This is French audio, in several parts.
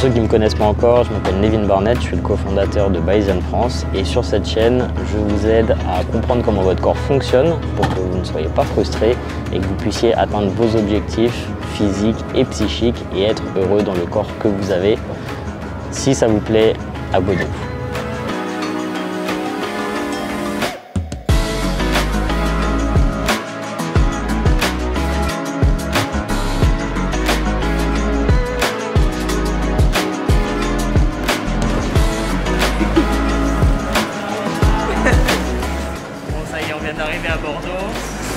ceux qui ne me connaissent pas encore, je m'appelle Nevin Barnett, je suis le cofondateur de Bison France et sur cette chaîne, je vous aide à comprendre comment votre corps fonctionne pour que vous ne soyez pas frustré et que vous puissiez atteindre vos objectifs physiques et psychiques et être heureux dans le corps que vous avez. Si ça vous plaît, abonnez-vous. On vient d'arriver à Bordeaux,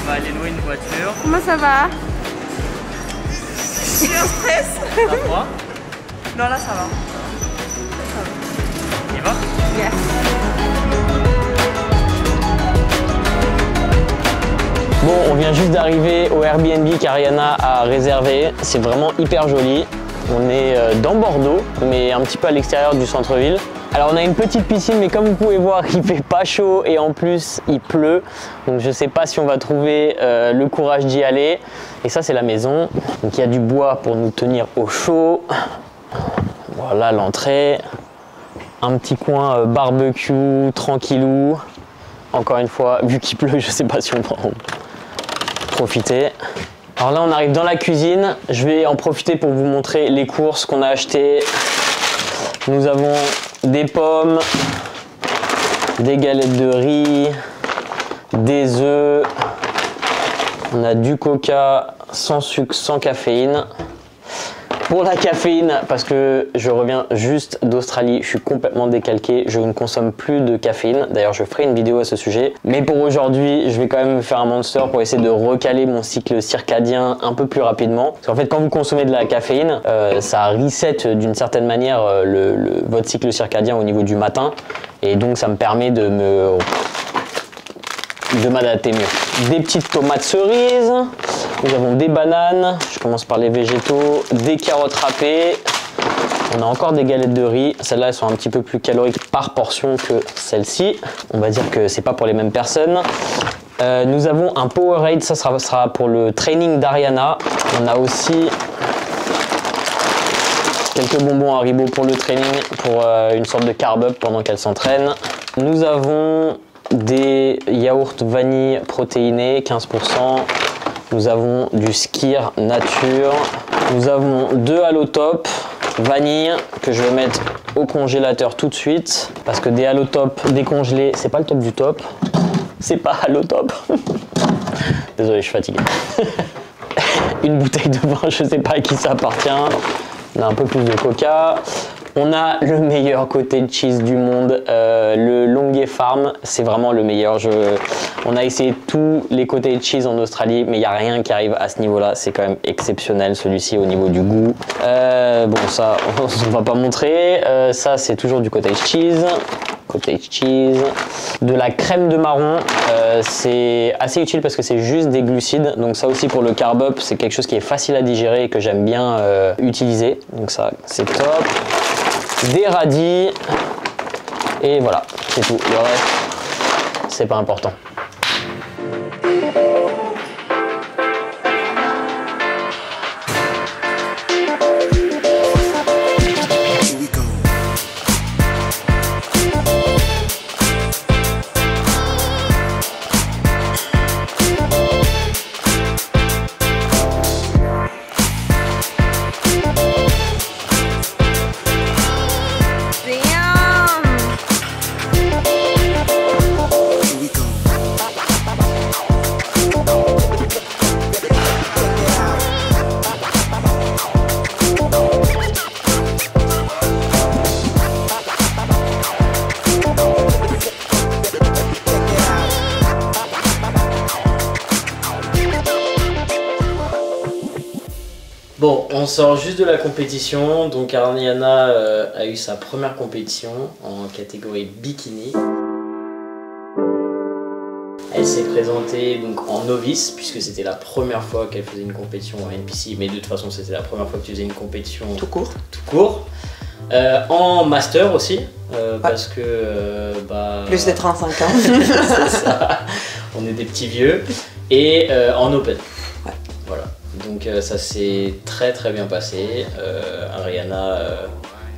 on va aller louer une voiture. Comment ça va? J'ai un stress. Ça va? Non, là ça va. On y va? Yes. Bon, on vient juste d'arriver au Airbnb qu'Ariana a réservé. C'est vraiment hyper joli. On est dans Bordeaux, mais un petit peu à l'extérieur du centre-ville. Alors on a une petite piscine, mais comme vous pouvez voir, il fait pas chaud et en plus il pleut. Donc je sais pas si on va trouver le courage d'y aller. Et ça c'est la maison. Donc il y a du bois pour nous tenir au chaud. Voilà l'entrée. Un petit coin barbecue, tranquillou. Encore une fois, vu qu'il pleut, je sais pas si on va en profiter. Alors là on arrive dans la cuisine. Je vais en profiter pour vous montrer les courses qu'on a achetées. Nous avons des pommes, des galettes de riz, des œufs, on a du coca sans sucre, sans caféine. Pour la caféine, parce que je reviens juste d'Australie, je suis complètement décalqué, je ne consomme plus de caféine. D'ailleurs, je ferai une vidéo à ce sujet. Mais pour aujourd'hui, je vais quand même faire un monster pour essayer de recaler mon cycle circadien un peu plus rapidement. Parce qu'en fait, quand vous consommez de la caféine, ça reset d'une certaine manière votre cycle circadien au niveau du matin. Et donc, ça me permet de m'adapter mieux. Des petites tomates cerises. Nous avons des bananes, je commence par les végétaux, des carottes râpées, on a encore des galettes de riz, celles-là elles sont un petit peu plus caloriques par portion que celles-ci, on va dire que c'est pas pour les mêmes personnes. Nous avons un Powerade, ça sera pour le training d'Ariana. On a aussi quelques bonbons Haribo pour le training, pour une sorte de carb up pendant qu'elle s'entraîne. Nous avons des yaourts vanille protéinés, 15%. Nous avons du Skyr nature. Nous avons 2 Halotop vanille que je vais mettre au congélateur tout de suite. Parce que des Halotop décongelés, c'est pas le top du top. C'est pas Halotop. Désolé, je suis fatigué. Une bouteille de vin, je sais pas à qui ça appartient. On a un peu plus de coca. On a le meilleur côté de cheese du monde, le Longuet Farm, c'est vraiment le meilleur. On a essayé tous les côtés de cheese en Australie, mais il n'y a rien qui arrive à ce niveau-là. C'est quand même exceptionnel celui-ci au niveau du goût. Bon, ça, on ne va pas montrer. Ça, c'est toujours du cottage cheese. Cottage cheese. De la crème de marron, c'est assez utile parce que c'est juste des glucides. Donc ça aussi pour le carb up, c'est quelque chose qui est facile à digérer et que j'aime bien utiliser. Donc ça, c'est top. Des radis et voilà, c'est tout. Le reste, c'est pas important. Bon, on sort juste de la compétition, donc Ariana a eu sa première compétition en catégorie bikini. Elle s'est présentée donc en novice, puisque c'était la première fois qu'elle faisait une compétition en NPC, mais de toute façon c'était la première fois que tu faisais une compétition tout court. En master aussi, parce que... plus de 35 ans. C'est ça, on est des petits vieux. Et en open. Ouais. Voilà. Donc ça s'est très bien passé. Ariana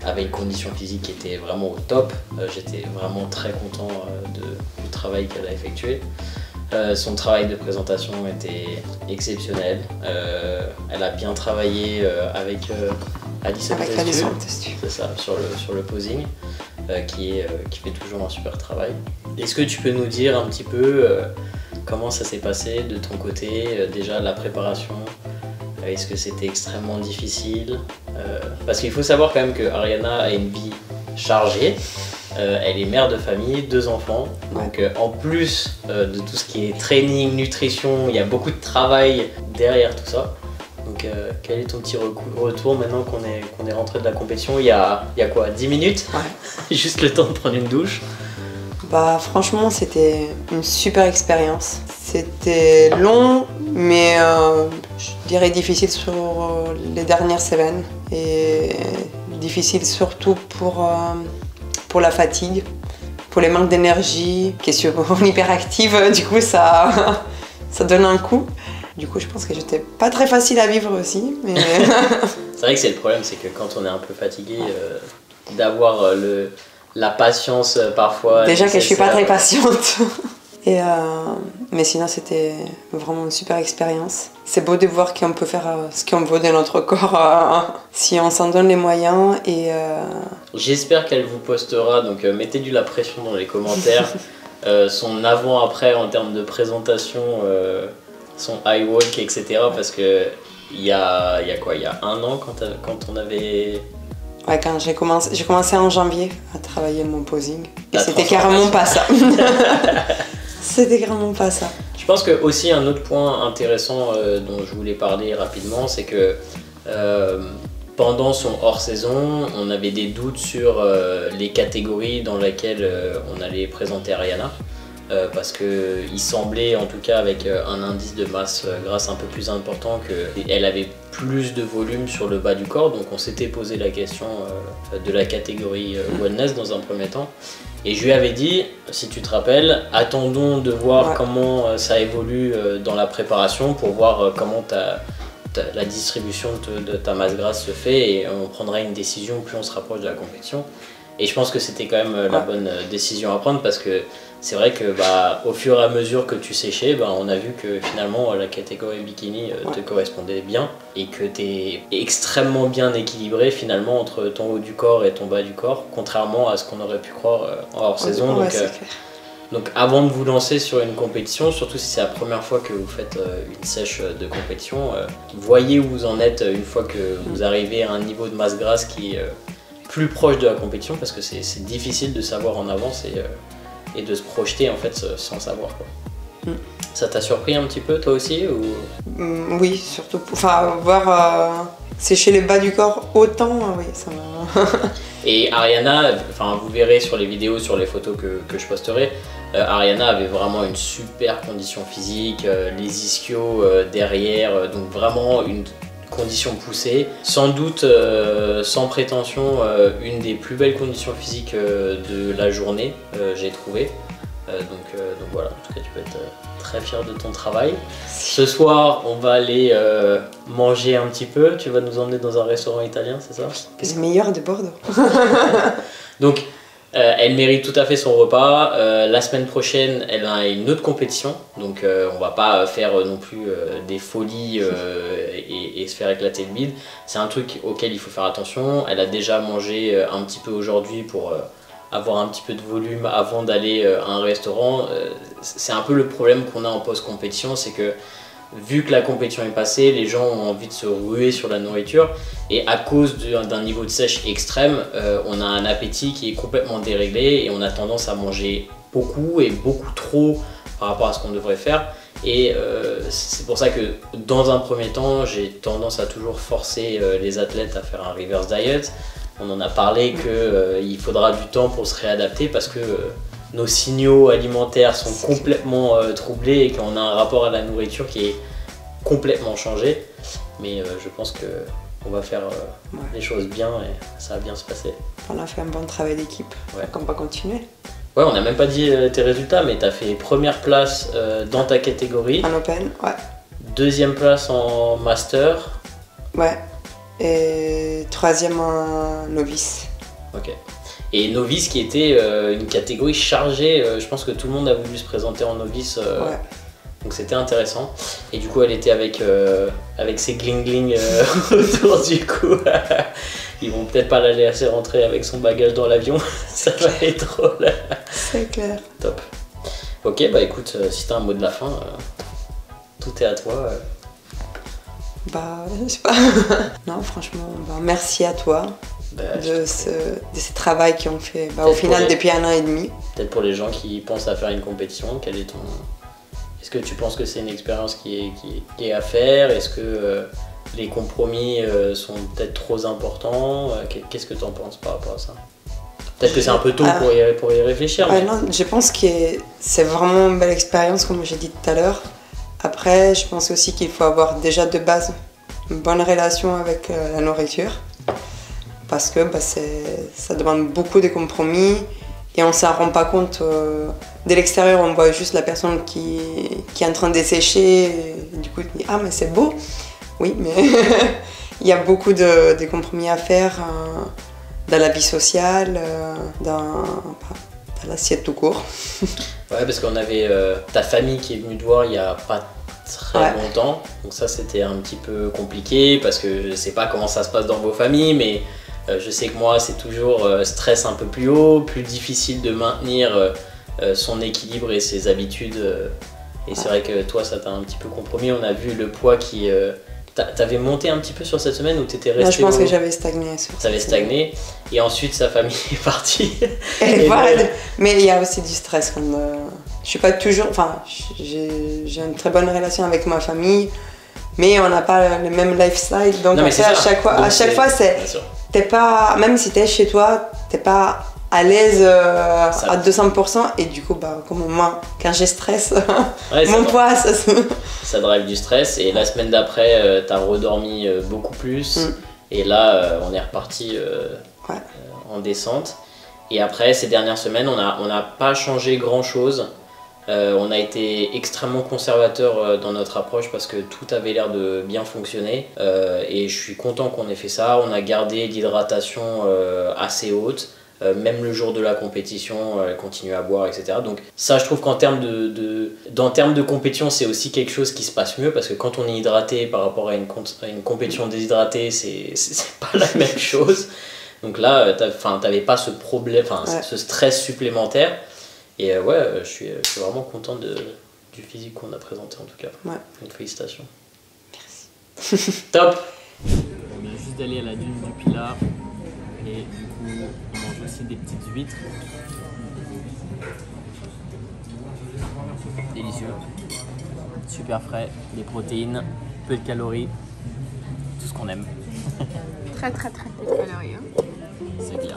avait une condition physique qui était vraiment au top. J'étais vraiment très content du travail qu'elle a effectué. Son travail de présentation était exceptionnel. Elle a bien travaillé avec Alison Testu, c'est ça, sur le posing, qui fait toujours un super travail. Est-ce que tu peux nous dire un petit peu comment ça s'est passé de ton côté, déjà la préparation? Est-ce que c'était extrêmement difficile? Parce qu'il faut savoir quand même que Ariana a une vie chargée. Elle est mère de famille, 2 enfants. Donc en plus de tout ce qui est training, nutrition, il y a beaucoup de travail derrière tout ça. Donc quel est ton petit retour maintenant qu'on est rentré de la compétition? Il y a quoi, 10 minutes? Ouais. Juste le temps de prendre une douche. Bah franchement c'était une super expérience. C'était long mais je dirais difficile sur les dernières semaines et difficile surtout pour la fatigue, pour les manques d'énergie, question hyperactive, du coup ça donne un coup. Du coup je pense que j'étais pas très facile à vivre aussi. Mais... c'est vrai que c'est le problème, c'est que quand on est un peu fatigué, d'avoir la patience parfois... Déjà que je suis pas très patiente. Mais sinon c'était vraiment une super expérience. C'est beau de voir qu'on peut faire ce qu'on veut de notre corps si on s'en donne les moyens. J'espère qu'elle vous postera, donc mettez de la pression dans les commentaires, son avant-après en termes de présentation, son high walk, etc. Parce que il y a 1 an quand on avait... Ouais, quand j'ai commencé en janvier à travailler mon posing. Et c'était carrément pas ça. C'était carrément pas ça. Je pense que aussi un autre point intéressant dont je voulais parler rapidement, c'est que pendant son hors-saison, on avait des doutes sur les catégories dans lesquelles on allait présenter Ariana. Parce qu'il semblait, en tout cas avec un indice de masse grasse un peu plus important, qu'elle avait plus de volume sur le bas du corps. Donc on s'était posé la question de la catégorie wellness dans un premier temps. Et je lui avais dit, si tu te rappelles, attendons de voir comment ça évolue dans la préparation pour voir comment la distribution de ta masse grasse se fait, et on prendra une décision plus on se rapproche de la compétition. Et je pense que c'était quand même la bonne décision à prendre, parce que c'est vrai que au fur et à mesure que tu séchais, on a vu que finalement la catégorie bikini te correspondait bien, et que tu es extrêmement bien équilibré finalement entre ton haut du corps et ton bas du corps, contrairement à ce qu'on aurait pu croire en hors-saison. Donc avant de vous lancer sur une compétition, surtout si c'est la première fois que vous faites une sèche de compétition, voyez où vous en êtes une fois que vous arrivez à un niveau de masse grasse qui est plus proche de la compétition, parce que c'est difficile de savoir en avance et de se projeter en fait sans savoir quoi. Ça t'a surpris un petit peu toi aussi ou... Oui, surtout, enfin voir sécher les bas du corps autant, oui ça m'a... Et Ariana, vous verrez sur les vidéos, sur les photos que je posterai, Ariana avait vraiment une super condition physique, les ischios derrière, donc vraiment une conditions poussées, sans doute sans prétention une des plus belles conditions physiques de la journée, j'ai trouvé. Donc voilà, en tout cas tu peux être très fier de ton travail. Ce soir on va aller manger un petit peu, tu vas nous emmener dans un restaurant italien, c'est ça? C'est le meilleur de Bordeaux. Donc elle mérite tout à fait son repas. La semaine prochaine, elle a une autre compétition, donc on va pas faire non plus des folies et se faire éclater le bide. C'est un truc auquel il faut faire attention. Elle a déjà mangé un petit peu aujourd'hui pour avoir un petit peu de volume avant d'aller à un restaurant. C'est un peu le problème qu'on a en post-compétition, c'est que vu que la compétition est passée, les gens ont envie de se ruer sur la nourriture, et à cause d'un niveau de sèche extrême, on a un appétit qui est complètement déréglé et on a tendance à manger beaucoup et beaucoup trop par rapport à ce qu'on devrait faire. Et c'est pour ça que dans un premier temps, j'ai tendance à toujours forcer les athlètes à faire un reverse diet. On en a parlé qu'il faudra du temps pour se réadapter, parce que nos signaux alimentaires sont complètement troublés et qu'on a un rapport à la nourriture qui est complètement changé. Mais je pense qu'on va faire les choses bien et ça va bien se passer. On a fait un bon travail d'équipe, donc on va continuer. Ouais, on n'a même pas dit tes résultats, mais tu as fait première place dans ta catégorie. En Open, ouais. Deuxième place en Master. Ouais. Et troisième en novice. Ok. Et novice qui était une catégorie chargée, je pense que tout le monde a voulu se présenter en novice. Ouais. Donc c'était intéressant. Et du coup, elle était avec ses gling-gling autour du cou. Ils vont peut-être pas la laisser rentrer avec son bagage dans l'avion. Ça va être drôle. C'est clair. Top. Ok, bah écoute, si t'as un mot de la fin, tout est à toi. Bah, je sais pas. Non, franchement, bah, merci à toi de ce travail qu'ils ont fait au final depuis 1 an et demi. Peut-être pour les gens qui pensent à faire une compétition, quel est ton... Est-ce que tu penses que c'est une expérience qui est à faire? Est-ce que les compromis sont peut-être trop importants? Qu'est-ce que tu en penses par rapport à ça? Peut-être que c'est un peu tôt pour y réfléchir. Mais... Non, je pense que c'est vraiment une belle expérience, comme j'ai dit tout à l'heure. Après, je pense aussi qu'il faut avoir déjà de base une bonne relation avec la nourriture. Parce que ça demande beaucoup de compromis et on ne s'en rend pas compte. De l'extérieur, on voit juste la personne qui est en train de dessécher. Et du coup, tu dis « Ah, mais c'est beau !» Oui, mais il y a beaucoup de compromis à faire dans la vie sociale, dans l'assiette tout court. Ouais, parce qu'on avait ta famille qui est venue te voir il n'y a pas très longtemps. Donc ça, c'était un petit peu compliqué parce que je ne sais pas comment ça se passe dans vos familles, mais je sais que moi, c'est toujours stress un peu plus haut, plus difficile de maintenir son équilibre et ses habitudes. Et c'est vrai que toi, ça t'a un petit peu compromis. On a vu le poids qui... T'avais monté un petit peu sur cette semaine ou t'étais resté? Non, je pense que j'avais stagné. T'avais stagné et ensuite sa famille est partie. Mais il y a aussi du stress. Je suis pas toujours... Enfin, j'ai une très bonne relation avec ma famille, mais on n'a pas le même lifestyle. Donc à chaque fois, t'es pas... Même si t'es chez toi, t'es pas à l'aise à 200%. Et du coup, comme moi, quand j'ai stress, mon poids, ça drive du stress. Et la semaine d'après, t'as redormi beaucoup plus. Et là, on est reparti en descente. Et après, ces dernières semaines, on n'a pas changé grand-chose. On a été extrêmement conservateur dans notre approche parce que tout avait l'air de bien fonctionner. Et je suis content qu'on ait fait ça. On a gardé l'hydratation assez haute. Même le jour de la compétition, elle continue à boire, etc. Donc ça, je trouve qu'en termes de compétition, c'est aussi quelque chose qui se passe mieux parce que quand on est hydraté par rapport à une compétition déshydratée, c'est pas la même chose. Donc là, t'avais pas ce problème, ce stress supplémentaire. Et je suis vraiment content du physique qu'on a présenté en tout cas. Ouais. Donc félicitations. Merci. Top. On vient juste d'aller à la dune du Pilat. Et du coup, on mange aussi des petites huîtres. Délicieux. Super frais, des protéines, peu de calories, tout ce qu'on aime. Très peu de calories. Hein. C'est bien.